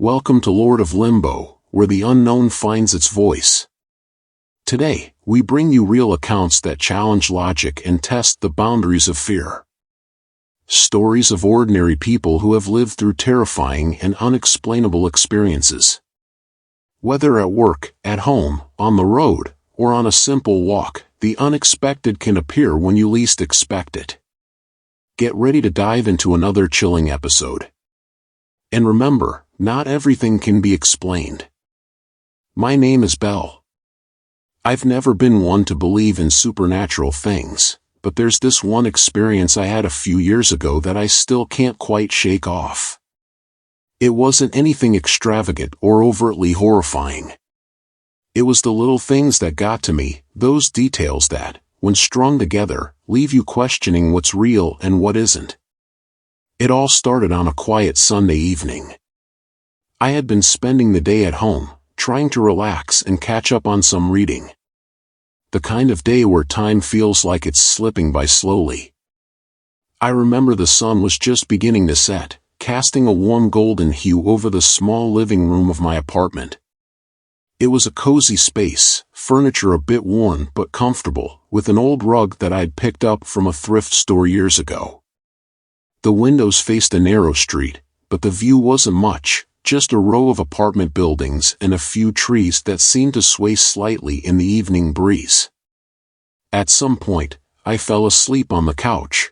Welcome to Lord of Limbo, where the unknown finds its voice. Today, we bring you real accounts that challenge logic and test the boundaries of fear. Stories of ordinary people who have lived through terrifying and unexplainable experiences. Whether at work, at home, on the road, or on a simple walk, the unexpected can appear when you least expect it. Get ready to dive into another chilling episode. And remember, not everything can be explained. My name is Belle. I've never been one to believe in supernatural things, but there's this one experience I had a few years ago that I still can't quite shake off. It wasn't anything extravagant or overtly horrifying. It was the little things that got to me, those details that, when strung together, leave you questioning what's real and what isn't. It all started on a quiet Sunday evening. I had been spending the day at home, trying to relax and catch up on some reading. The kind of day where time feels like it's slipping by slowly. I remember the sun was just beginning to set, casting a warm golden hue over the small living room of my apartment. It was a cozy space, furniture a bit worn but comfortable, with an old rug that I'd picked up from a thrift store years ago. The windows faced a narrow street, but the view wasn't much, just a row of apartment buildings and a few trees that seemed to sway slightly in the evening breeze. At some point, I fell asleep on the couch.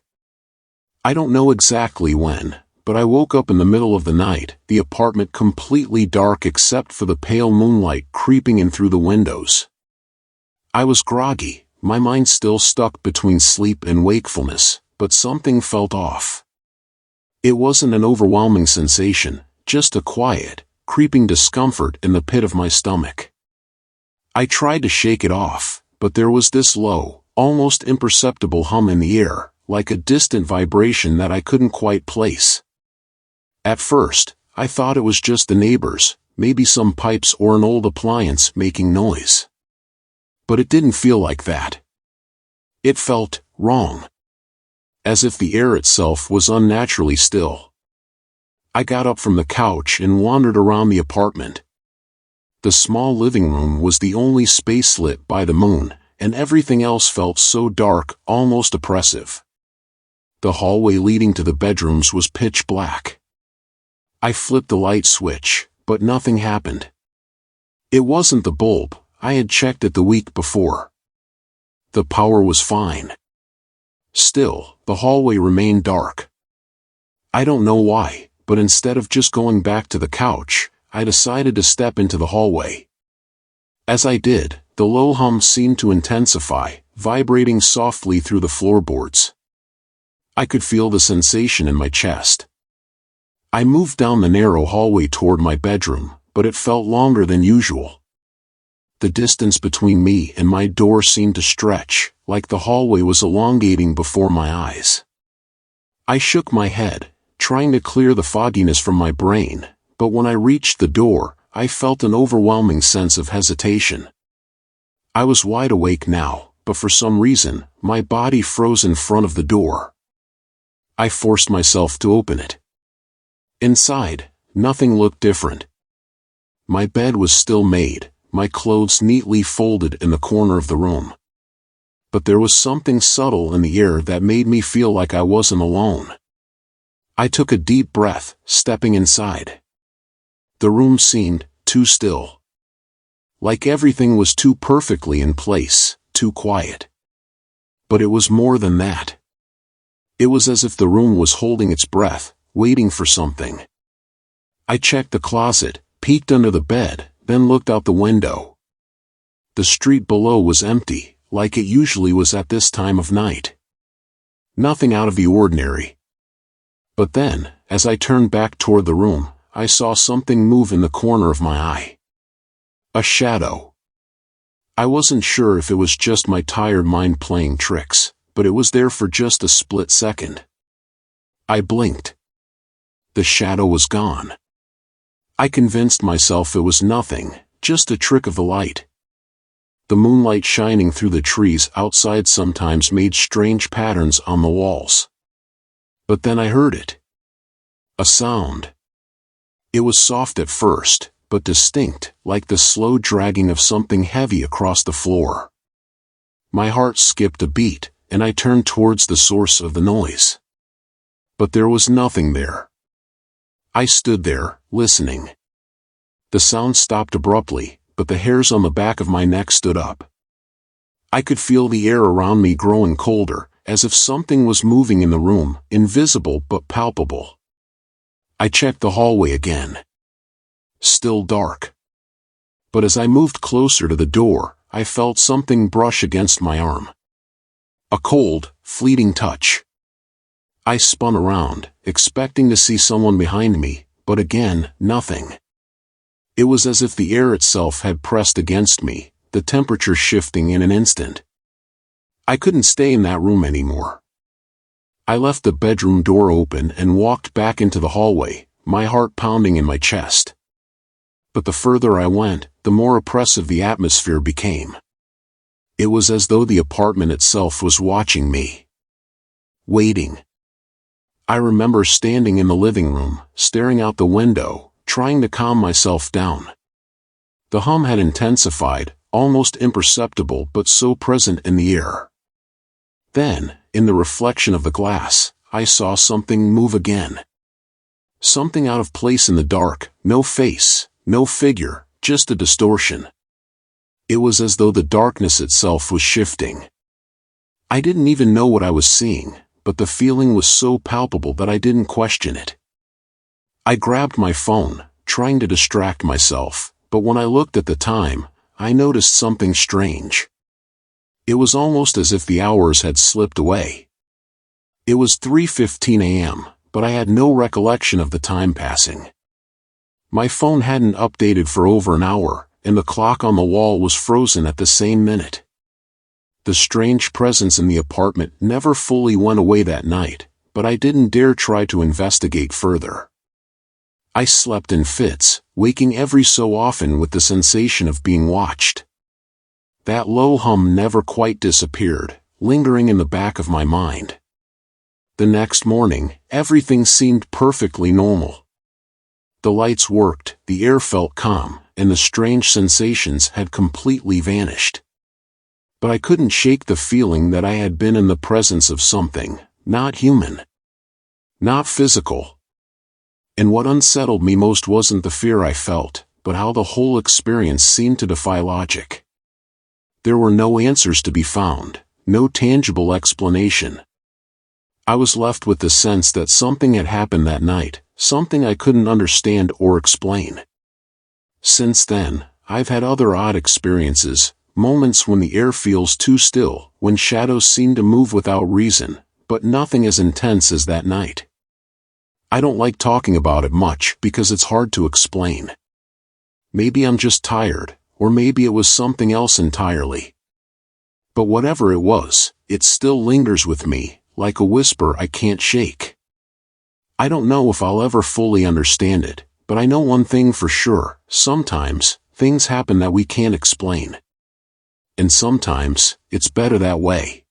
I don't know exactly when, but I woke up in the middle of the night, the apartment completely dark except for the pale moonlight creeping in through the windows. I was groggy, my mind still stuck between sleep and wakefulness, but something felt off. It wasn't an overwhelming sensation, just a quiet, creeping discomfort in the pit of my stomach. I tried to shake it off, but there was this low, almost imperceptible hum in the air, like a distant vibration that I couldn't quite place. At first, I thought it was just the neighbors, maybe some pipes or an old appliance making noise. But it didn't feel like that. It felt wrong. As if the air itself was unnaturally still. I got up from the couch and wandered around the apartment. The small living room was the only space lit by the moon, and everything else felt so dark, almost oppressive. The hallway leading to the bedrooms was pitch black. I flipped the light switch, but nothing happened. It wasn't the bulb, I had checked it the week before. The power was fine. Still, the hallway remained dark. I don't know why, but instead of just going back to the couch, I decided to step into the hallway. As I did, the low hum seemed to intensify, vibrating softly through the floorboards. I could feel the sensation in my chest. I moved down the narrow hallway toward my bedroom, but it felt longer than usual. The distance between me and my door seemed to stretch, like the hallway was elongating before my eyes. I shook my head, trying to clear the fogginess from my brain, but when I reached the door, I felt an overwhelming sense of hesitation. I was wide awake now, but for some reason, my body froze in front of the door. I forced myself to open it. Inside, nothing looked different. My bed was still made, my clothes neatly folded in the corner of the room. But there was something subtle in the air that made me feel like I wasn't alone. I took a deep breath, stepping inside. The room seemed too still. Like everything was too perfectly in place, too quiet. But it was more than that. It was as if the room was holding its breath, waiting for something. I checked the closet, peeked under the bed, then looked out the window. The street below was empty, like it usually was at this time of night. Nothing out of the ordinary. But then, as I turned back toward the room, I saw something move in the corner of my eye. A shadow. I wasn't sure if it was just my tired mind playing tricks, but it was there for just a split second. I blinked. The shadow was gone. I convinced myself it was nothing, just a trick of the light. The moonlight shining through the trees outside sometimes made strange patterns on the walls. But then I heard it. A sound. It was soft at first, but distinct, like the slow dragging of something heavy across the floor. My heart skipped a beat, and I turned towards the source of the noise. But there was nothing there. I stood there, listening. The sound stopped abruptly, but the hairs on the back of my neck stood up. I could feel the air around me growing colder, as if something was moving in the room, invisible but palpable. I checked the hallway again. Still dark. But as I moved closer to the door, I felt something brush against my arm. A cold, fleeting touch. I spun around, expecting to see someone behind me, but again, nothing. It was as if the air itself had pressed against me, the temperature shifting in an instant. I couldn't stay in that room anymore. I left the bedroom door open and walked back into the hallway, my heart pounding in my chest. But the further I went, the more oppressive the atmosphere became. It was as though the apartment itself was watching me. Waiting. I remember standing in the living room, staring out the window, trying to calm myself down. The hum had intensified, almost imperceptible but so present in the air. Then, in the reflection of the glass, I saw something move again. Something out of place in the dark, no face, no figure, just a distortion. It was as though the darkness itself was shifting. I didn't even know what I was seeing, but the feeling was so palpable that I didn't question it. I grabbed my phone, trying to distract myself, but when I looked at the time, I noticed something strange. It was almost as if the hours had slipped away. It was 3:15 a.m., but I had no recollection of the time passing. My phone hadn't updated for over an hour, and the clock on the wall was frozen at the same minute. The strange presence in the apartment never fully went away that night, but I didn't dare try to investigate further. I slept in fits, waking every so often with the sensation of being watched. That low hum never quite disappeared, lingering in the back of my mind. The next morning, everything seemed perfectly normal. The lights worked, the air felt calm, and the strange sensations had completely vanished. But I couldn't shake the feeling that I had been in the presence of something, not human. Not physical. And what unsettled me most wasn't the fear I felt, but how the whole experience seemed to defy logic. There were no answers to be found, no tangible explanation. I was left with the sense that something had happened that night, something I couldn't understand or explain. Since then, I've had other odd experiences, moments when the air feels too still, when shadows seem to move without reason, but nothing as intense as that night. I don't like talking about it much because it's hard to explain. Maybe I'm just tired, or maybe it was something else entirely. But whatever it was, it still lingers with me, like a whisper I can't shake. I don't know if I'll ever fully understand it, but I know one thing for sure: sometimes, things happen that we can't explain. And sometimes, it's better that way.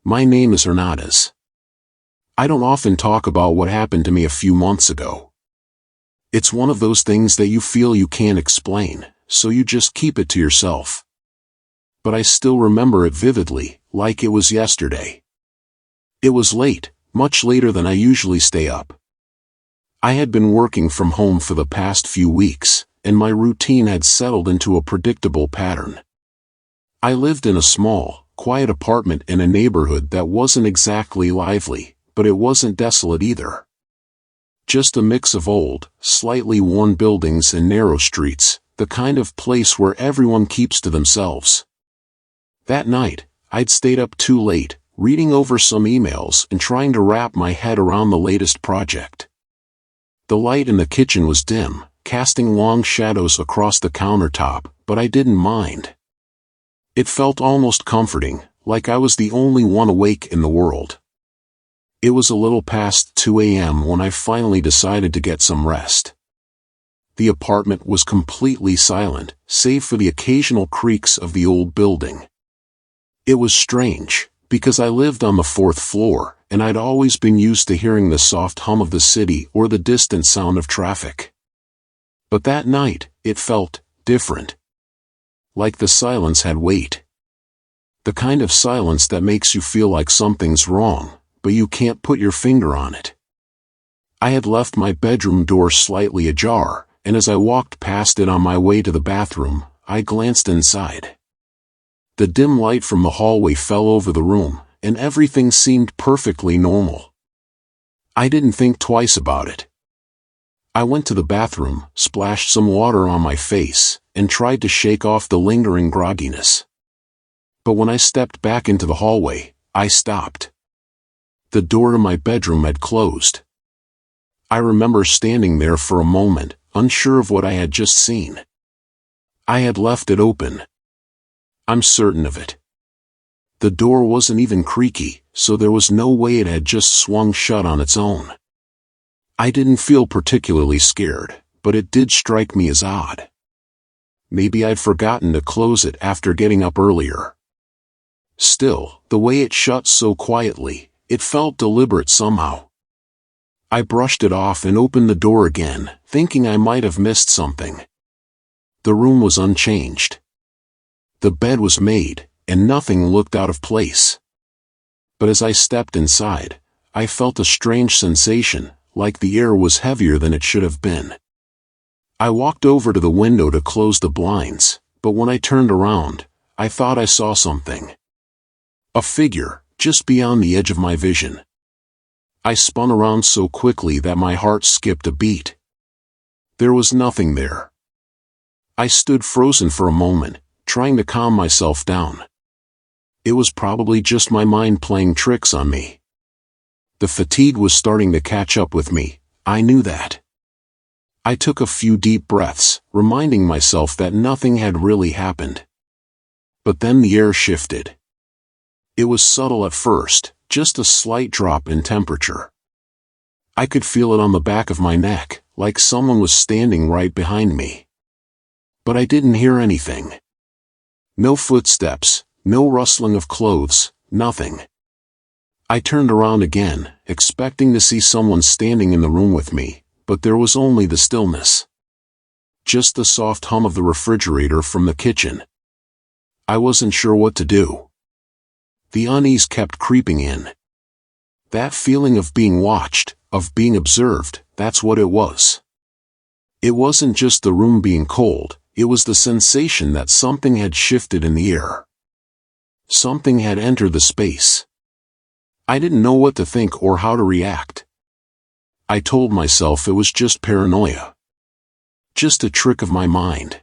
My name is Hernandez. I don't often talk about what happened to me a few months ago. It's one of those things that you feel you can't explain, so you just keep it to yourself. But I still remember it vividly, like it was yesterday. It was late, much later than I usually stay up. I had been working from home for the past few weeks, and my routine had settled into a predictable pattern. I lived in a small, quiet apartment in a neighborhood that wasn't exactly lively, but it wasn't desolate either. Just a mix of old, slightly worn buildings and narrow streets, the kind of place where everyone keeps to themselves. That night, I'd stayed up too late, reading over some emails and trying to wrap my head around the latest project. The light in the kitchen was dim, casting long shadows across the countertop, but I didn't mind. It felt almost comforting, like I was the only one awake in the world. It was a little past 2 a.m. when I finally decided to get some rest. The apartment was completely silent, save for the occasional creaks of the old building. It was strange, because I lived on the 4th floor, and I'd always been used to hearing the soft hum of the city or the distant sound of traffic. But that night, it felt different. Like the silence had weight. The kind of silence that makes you feel like something's wrong, but you can't put your finger on it. I had left my bedroom door slightly ajar, and as I walked past it on my way to the bathroom, I glanced inside. The dim light from the hallway fell over the room, and everything seemed perfectly normal. I didn't think twice about it. I went to the bathroom, splashed some water on my face, and tried to shake off the lingering grogginess. But when I stepped back into the hallway, I stopped. The door to my bedroom had closed. I remember standing there for a moment, unsure of what I had just seen. I had left it open. I'm certain of it. The door wasn't even creaky, so there was no way it had just swung shut on its own. I didn't feel particularly scared, but it did strike me as odd. Maybe I'd forgotten to close it after getting up earlier. Still, the way it shut so quietly, it felt deliberate somehow. I brushed it off and opened the door again, thinking I might have missed something. The room was unchanged. The bed was made, and nothing looked out of place. But as I stepped inside, I felt a strange sensation, like the air was heavier than it should have been. I walked over to the window to close the blinds, but when I turned around, I thought I saw something. A figure, just beyond the edge of my vision. I spun around so quickly that my heart skipped a beat. There was nothing there. I stood frozen for a moment, trying to calm myself down. It was probably just my mind playing tricks on me. The fatigue was starting to catch up with me, I knew that. I took a few deep breaths, reminding myself that nothing had really happened. But then the air shifted. It was subtle at first, just a slight drop in temperature. I could feel it on the back of my neck, like someone was standing right behind me. But I didn't hear anything. No footsteps, no rustling of clothes, nothing. I turned around again, expecting to see someone standing in the room with me, but there was only the stillness. Just the soft hum of the refrigerator from the kitchen. I wasn't sure what to do. The unease kept creeping in. That feeling of being watched, of being observed, that's what it was. It wasn't just the room being cold, it was the sensation that something had shifted in the air. Something had entered the space. I didn't know what to think or how to react. I told myself it was just paranoia. Just a trick of my mind.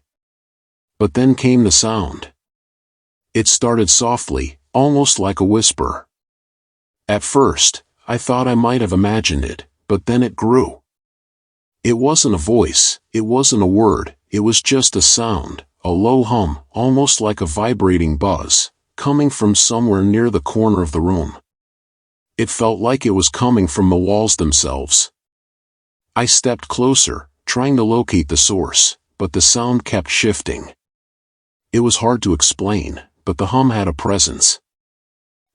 But then came the sound. It started softly, almost like a whisper. At first, I thought I might have imagined it, but then it grew. It wasn't a voice, it wasn't a word, it was just a sound, a low hum, almost like a vibrating buzz, coming from somewhere near the corner of the room. It felt like it was coming from the walls themselves. I stepped closer, trying to locate the source, but the sound kept shifting. It was hard to explain, but the hum had a presence.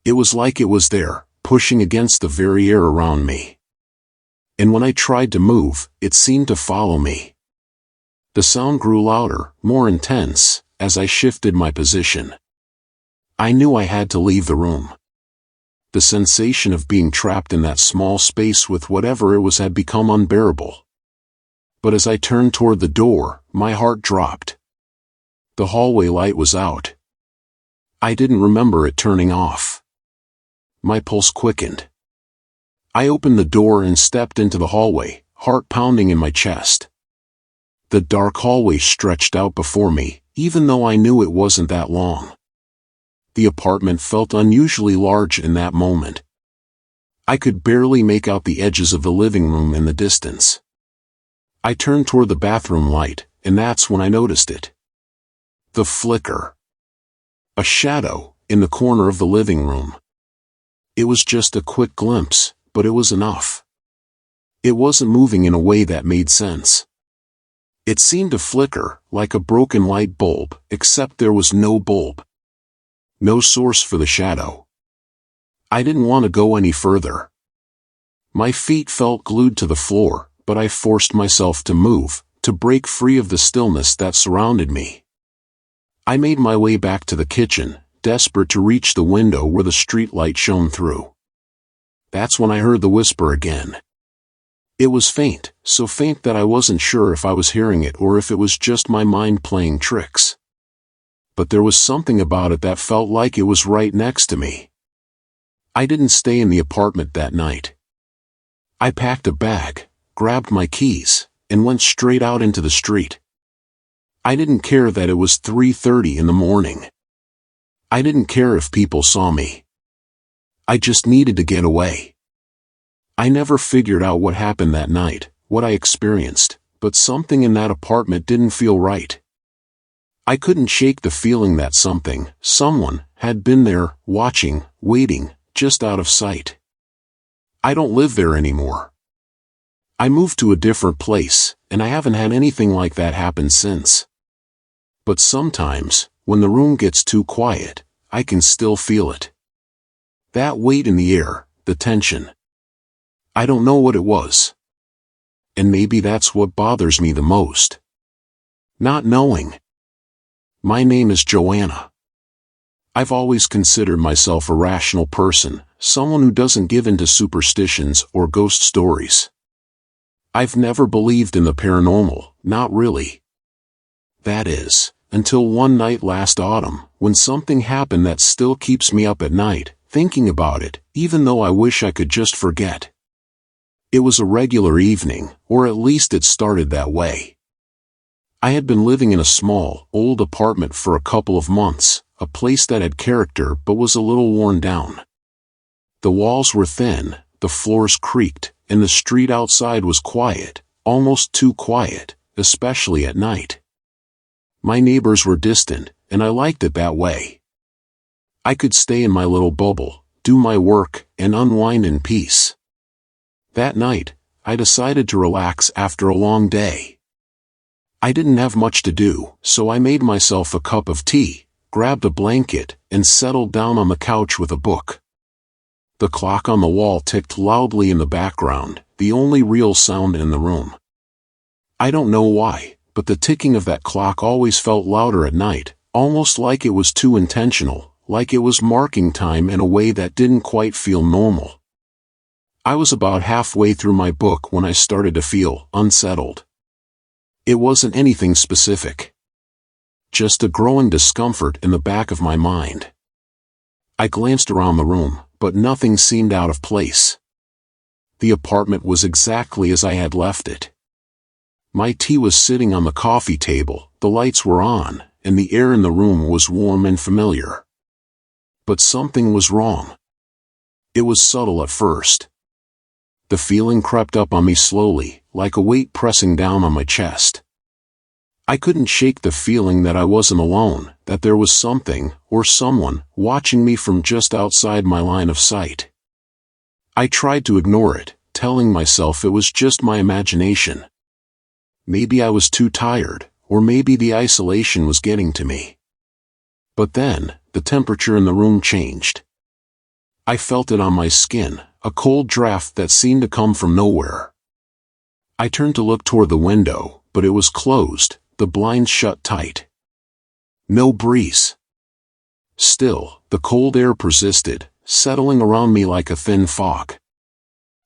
It was like it was there, pushing against the very air around me. And when I tried to move, it seemed to follow me. The sound grew louder, more intense, as I shifted my position. I knew I had to leave the room. The sensation of being trapped in that small space with whatever it was had become unbearable. But as I turned toward the door, my heart dropped. The hallway light was out. I didn't remember it turning off. My pulse quickened. I opened the door and stepped into the hallway, heart pounding in my chest. The dark hallway stretched out before me, even though I knew it wasn't that long. The apartment felt unusually large in that moment. I could barely make out the edges of the living room in the distance. I turned toward the bathroom light, and that's when I noticed it. The flicker. A shadow, in the corner of the living room. It was just a quick glimpse, but it was enough. It wasn't moving in a way that made sense. It seemed to flicker, like a broken light bulb, except there was no bulb. No source for the shadow. I didn't want to go any further. My feet felt glued to the floor, but I forced myself to move, to break free of the stillness that surrounded me. I made my way back to the kitchen, desperate to reach the window where the street light shone through. That's when I heard the whisper again. It was faint, so faint that I wasn't sure if I was hearing it or if it was just my mind playing tricks. But there was something about it that felt like it was right next to me. I didn't stay in the apartment that night. I packed a bag, grabbed my keys, and went straight out into the street. I didn't care that it was 3:30 in the morning. I didn't care if people saw me. I just needed to get away. I never figured out what happened that night, what I experienced, but something in that apartment didn't feel right. I couldn't shake the feeling that someone, had been there, watching, waiting, just out of sight. I don't live there anymore. I moved to a different place, and I haven't had anything like that happen since. But sometimes, when the room gets too quiet, I can still feel it. That weight in the air, the tension. I don't know what it was. And maybe that's what bothers me the most. Not knowing. My name is Joanna. I've always considered myself a rational person, someone who doesn't give in to superstitions or ghost stories. I've never believed in the paranormal, not really. That is, until one night last autumn, when something happened that still keeps me up at night, thinking about it, even though I wish I could just forget. It was a regular evening, or at least it started that way. I had been living in a small, old apartment for a couple of months, a place that had character but was a little worn down. The walls were thin, the floors creaked, and the street outside was quiet, almost too quiet, especially at night. My neighbors were distant, and I liked it that way. I could stay in my little bubble, do my work, and unwind in peace. That night, I decided to relax after a long day. I didn't have much to do, so I made myself a cup of tea, grabbed a blanket, and settled down on the couch with a book. The clock on the wall ticked loudly in the background, the only real sound in the room. I don't know why, but the ticking of that clock always felt louder at night, almost like it was too intentional, like it was marking time in a way that didn't quite feel normal. I was about halfway through my book when I started to feel unsettled. It wasn't anything specific. Just a growing discomfort in the back of my mind. I glanced around the room, but nothing seemed out of place. The apartment was exactly as I had left it. My tea was sitting on the coffee table, the lights were on, and the air in the room was warm and familiar. But something was wrong. It was subtle at first. The feeling crept up on me slowly, like a weight pressing down on my chest. I couldn't shake the feeling that I wasn't alone, that there was something, or someone, watching me from just outside my line of sight. I tried to ignore it, telling myself it was just my imagination. Maybe I was too tired, or maybe the isolation was getting to me. But then, the temperature in the room changed. I felt it on my skin, a cold draft that seemed to come from nowhere. I turned to look toward the window, but it was closed, the blinds shut tight. No breeze. Still, the cold air persisted, settling around me like a thin fog.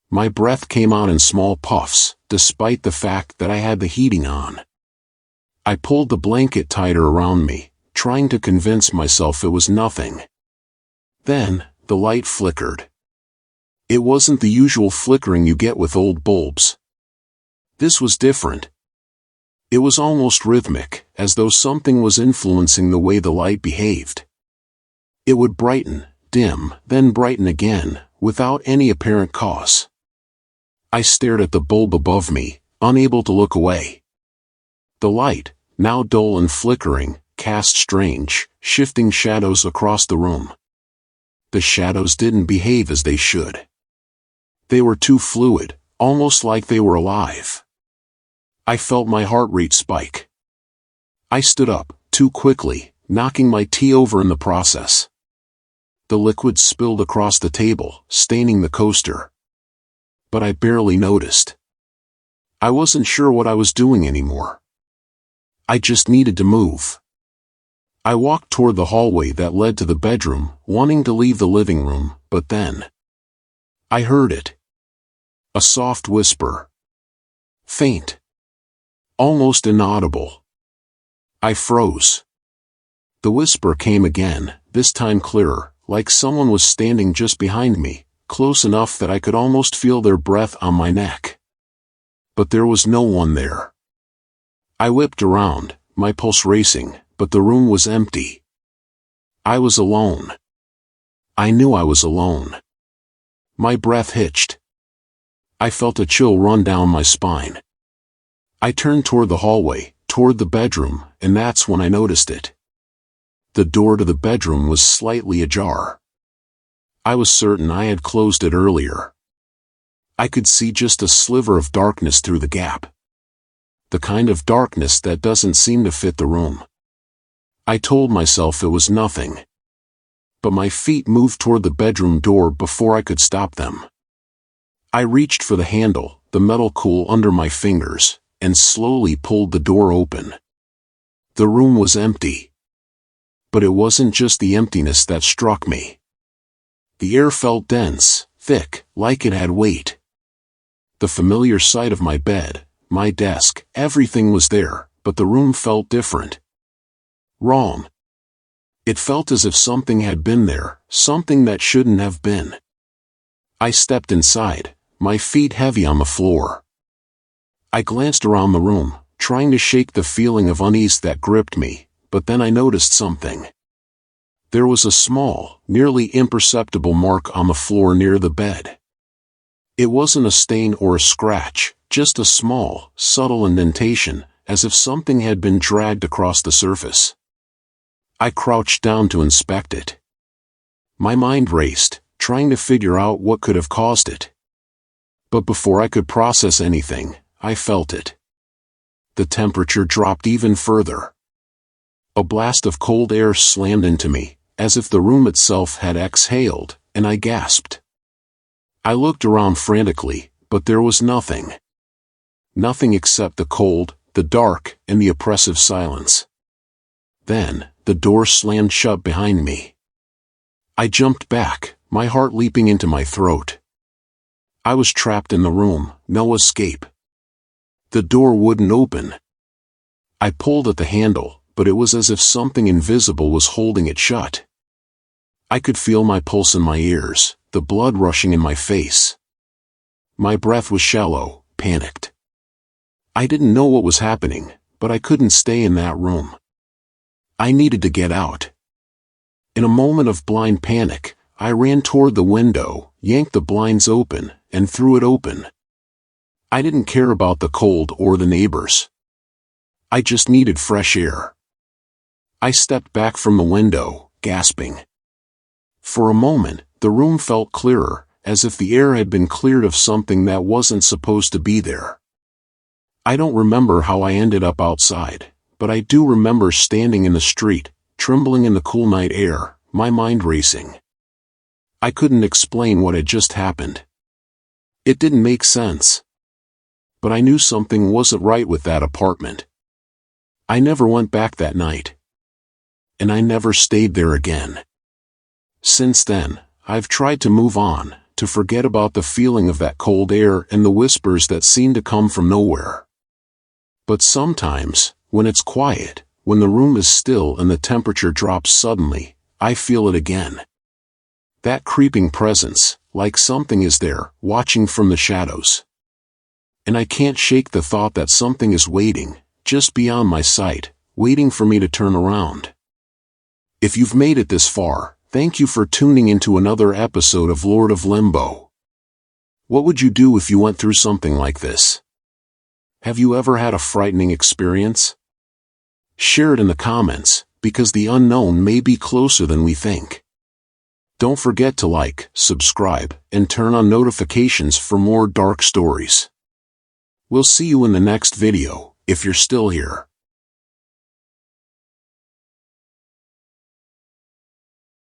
My breath came out in small puffs, despite the fact that I had the heating on. I pulled the blanket tighter around me, trying to convince myself it was nothing. Then, the light flickered. It wasn't the usual flickering you get with old bulbs. This was different. It was almost rhythmic, as though something was influencing the way the light behaved. It would brighten, dim, then brighten again, without any apparent cause. I stared at the bulb above me, unable to look away. The light, now dull and flickering, cast strange, shifting shadows across the room. The shadows didn't behave as they should. They were too fluid, almost like they were alive. I felt my heart rate spike. I stood up, too quickly, knocking my tea over in the process. The liquid spilled across the table, staining the coaster. But I barely noticed. I wasn't sure what I was doing anymore. I just needed to move. I walked toward the hallway that led to the bedroom, wanting to leave the living room, but then I heard it. A soft whisper. Faint. Almost inaudible. I froze. The whisper came again, this time clearer, like someone was standing just behind me, close enough that I could almost feel their breath on my neck. But there was no one there. I whipped around, my pulse racing, but the room was empty. I was alone. I knew I was alone. My breath hitched. I felt a chill run down my spine. I turned toward the hallway, toward the bedroom, and that's when I noticed it. The door to the bedroom was slightly ajar. I was certain I had closed it earlier. I could see just a sliver of darkness through the gap. The kind of darkness that doesn't seem to fit the room. I told myself it was nothing. But my feet moved toward the bedroom door before I could stop them. I reached for the handle, the metal cool under my fingers, and slowly pulled the door open. The room was empty. But it wasn't just the emptiness that struck me. The air felt dense, thick, like it had weight. The familiar sight of my bed, my desk, everything was there, but the room felt different. Wrong. It felt as if something had been there, something that shouldn't have been. I stepped inside, my feet heavy on the floor. I glanced around the room, trying to shake the feeling of unease that gripped me, but then I noticed something. There was a small, nearly imperceptible mark on the floor near the bed. It wasn't a stain or a scratch, just a small, subtle indentation, as if something had been dragged across the surface. I crouched down to inspect it. My mind raced, trying to figure out what could have caused it. But before I could process anything, I felt it. The temperature dropped even further. A blast of cold air slammed into me, as if the room itself had exhaled, and I gasped. I looked around frantically, but there was nothing. Nothing except the cold, the dark, and the oppressive silence. Then, the door slammed shut behind me. I jumped back, my heart leaping into my throat. I was trapped in the room, no escape. The door wouldn't open. I pulled at the handle, but it was as if something invisible was holding it shut. I could feel my pulse in my ears, the blood rushing in my face. My breath was shallow, panicked. I didn't know what was happening, but I couldn't stay in that room. I needed to get out. In a moment of blind panic, I ran toward the window, yanked the blinds open, and threw it open. I didn't care about the cold or the neighbors. I just needed fresh air. I stepped back from the window, gasping. For a moment, the room felt clearer, as if the air had been cleared of something that wasn't supposed to be there. I don't remember how I ended up outside, but I do remember standing in the street, trembling in the cool night air, my mind racing. I couldn't explain what had just happened. It didn't make sense. But I knew something wasn't right with that apartment. I never went back that night. And I never stayed there again. Since then, I've tried to move on, to forget about the feeling of that cold air and the whispers that seem to come from nowhere. But sometimes, when it's quiet, when the room is still and the temperature drops suddenly, I feel it again. That creeping presence, like something is there, watching from the shadows. And I can't shake the thought that something is waiting, just beyond my sight, waiting for me to turn around. If you've made it this far, thank you for tuning into another episode of Lord of Limbo. What would you do if you went through something like this? Have you ever had a frightening experience? Share it in the comments, because the unknown may be closer than we think. Don't forget to like, subscribe, and turn on notifications for more dark stories. We'll see you in the next video, if you're still here.